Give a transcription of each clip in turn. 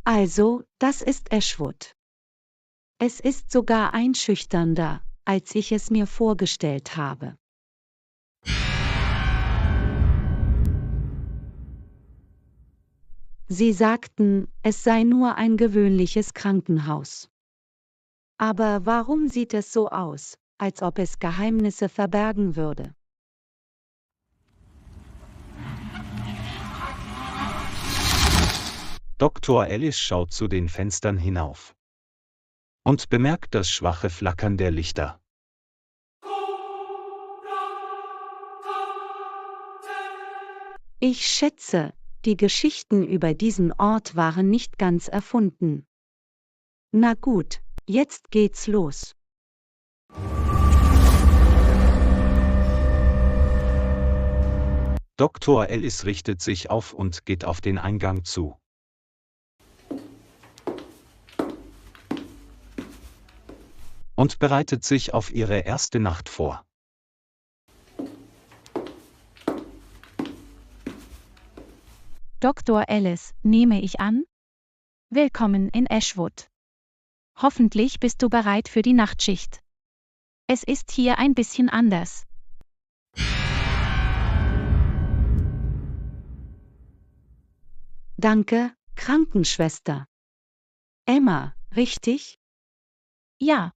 Also, das ist Ashwood. Es ist sogar einschüchternder, als ich es mir vorgestellt habe. Sie sagten, es sei nur ein gewöhnliches Krankenhaus. Aber warum sieht es so aus, als ob es Geheimnisse verbergen würde? Dr. Ellis schaut zu den Fenstern hinauf und bemerkt das schwache Flackern der Lichter. Ich schätze, die Geschichten über diesen Ort waren nicht ganz erfunden. Na gut, jetzt geht's los. Dr. Ellis richtet sich auf und geht auf den Eingang zu. Und bereitet sich auf ihre erste Nacht vor. Dr. Ellis, nehme ich an? Willkommen in Ashwood. Hoffentlich bist du bereit für die Nachtschicht. Es ist hier ein bisschen anders. Danke, Krankenschwester. Emma, richtig? Ja.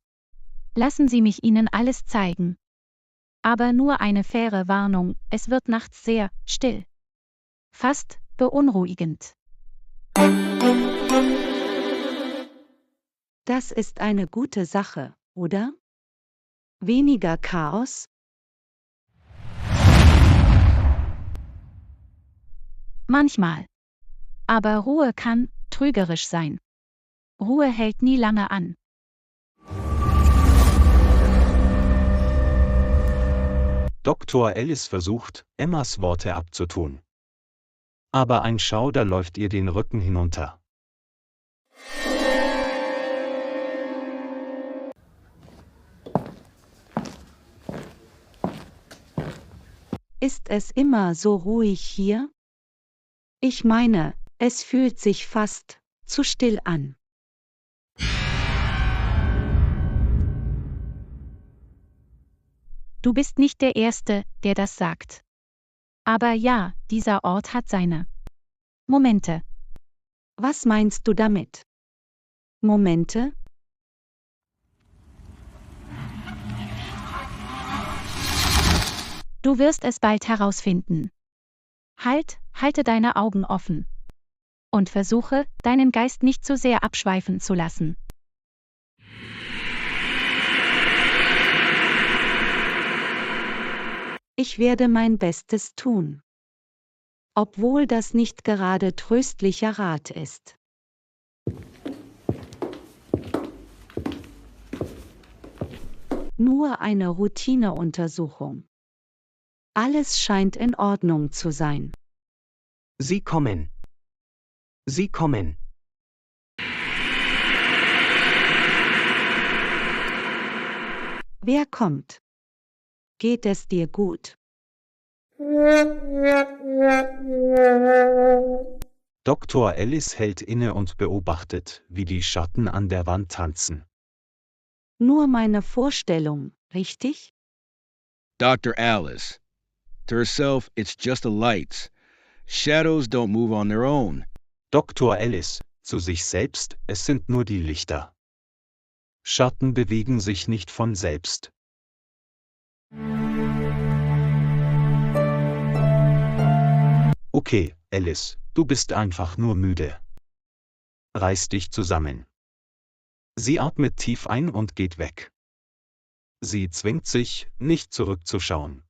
Lassen Sie mich Ihnen alles zeigen. Aber nur eine faire Warnung, es wird nachts sehr still. Fast beunruhigend. Das ist eine gute Sache, oder? Weniger Chaos? Manchmal. Aber Ruhe kann trügerisch sein. Ruhe hält nie lange an. Dr. Ellis versucht, Emmas Worte abzutun. Aber ein Schauder läuft ihr den Rücken hinunter. Ist es immer so ruhig hier? Ich meine, es fühlt sich fast zu still an. Du bist nicht der Erste, der das sagt. Aber ja, dieser Ort hat seine Momente. Was meinst du damit? Momente? Du wirst es bald herausfinden. Halte deine Augen offen. Und versuche, deinen Geist nicht zu sehr abschweifen zu lassen. Ich werde mein Bestes tun. Obwohl das nicht gerade tröstlicher Rat ist. Nur eine Routineuntersuchung. Alles scheint in Ordnung zu sein. Sie kommen. Sie kommen. Wer kommt? Geht es dir gut? Dr. Ellis hält inne und beobachtet, wie die Schatten an der Wand tanzen. Nur meine Vorstellung, richtig? Dr. Alice. To herself, it's just the lights. Shadows don't move on their own. Dr. Ellis, zu sich selbst, es sind nur die Lichter. Schatten bewegen sich nicht von selbst. Okay, Alice, du bist einfach nur müde. Reiß dich zusammen. Sie atmet tief ein und geht weg. Sie zwingt sich, nicht zurückzuschauen.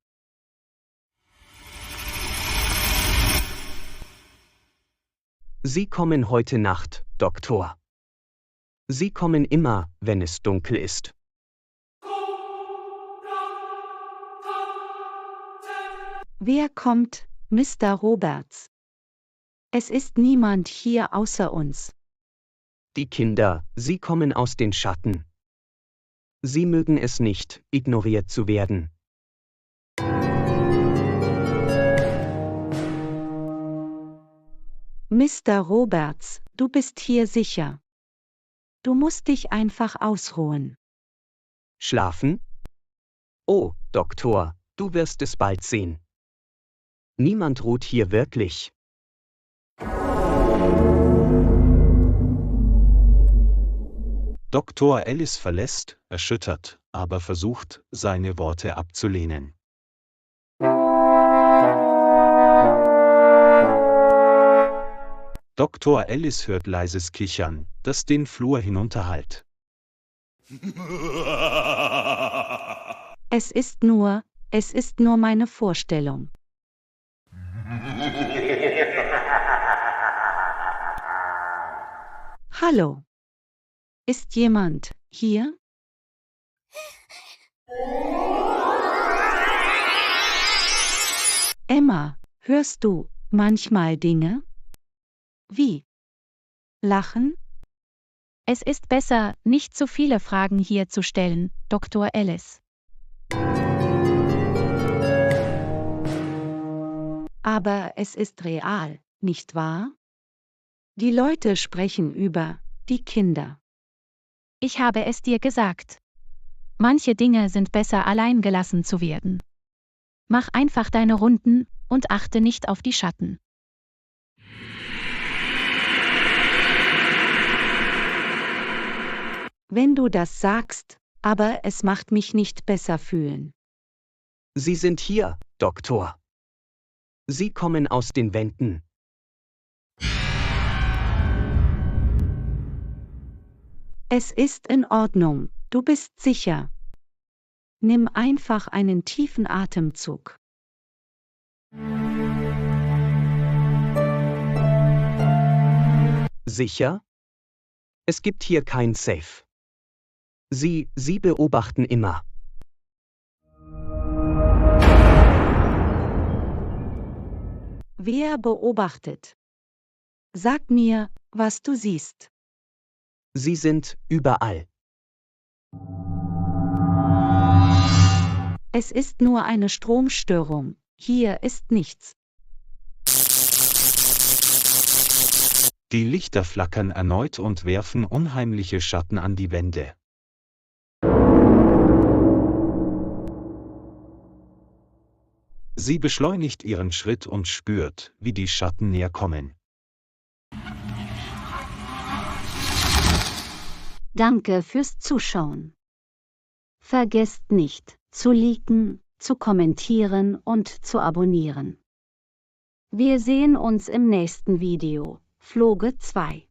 Sie kommen heute Nacht, Doktor. Sie kommen immer, wenn es dunkel ist. Wer kommt, Mr. Roberts? Es ist niemand hier außer uns. Die Kinder, sie kommen aus den Schatten. Sie mögen es nicht, ignoriert zu werden. Mr. Roberts, du bist hier sicher. Du musst dich einfach ausruhen. Schlafen? Oh, Doktor, du wirst es bald sehen. Niemand ruht hier wirklich. Dr. Ellis verlässt, erschüttert, aber versucht, seine Worte abzulehnen. Dr. Ellis hört leises Kichern, das den Flur hinunterhallt. Es ist nur meine Vorstellung. Hallo. Ist jemand hier? Emma, hörst du manchmal Dinge? Wie? Lachen? Es ist besser, nicht zu viele Fragen hier zu stellen, Dr. Ellis. Aber es ist real, nicht wahr? Die Leute sprechen über die Kinder. Ich habe es dir gesagt. Manche Dinge sind besser allein gelassen zu werden. Mach einfach deine Runden und achte nicht auf die Schatten. Wenn du das sagst, aber es macht mich nicht besser fühlen. Sie sind hier, Doktor. Sie kommen aus den Wänden. Es ist in Ordnung, du bist sicher. Nimm einfach einen tiefen Atemzug. Sicher? Es gibt hier kein Safe. Sie beobachten immer. Wer beobachtet? Sag mir, was du siehst. Sie sind überall. Es ist nur eine Stromstörung, hier ist nichts. Die Lichter flackern erneut und werfen unheimliche Schatten an die Wände. Sie beschleunigt ihren Schritt und spürt, wie die Schatten näher kommen. Danke fürs Zuschauen. Vergesst nicht, zu liken, zu kommentieren und zu abonnieren. Wir sehen uns im nächsten Video, Folge 2.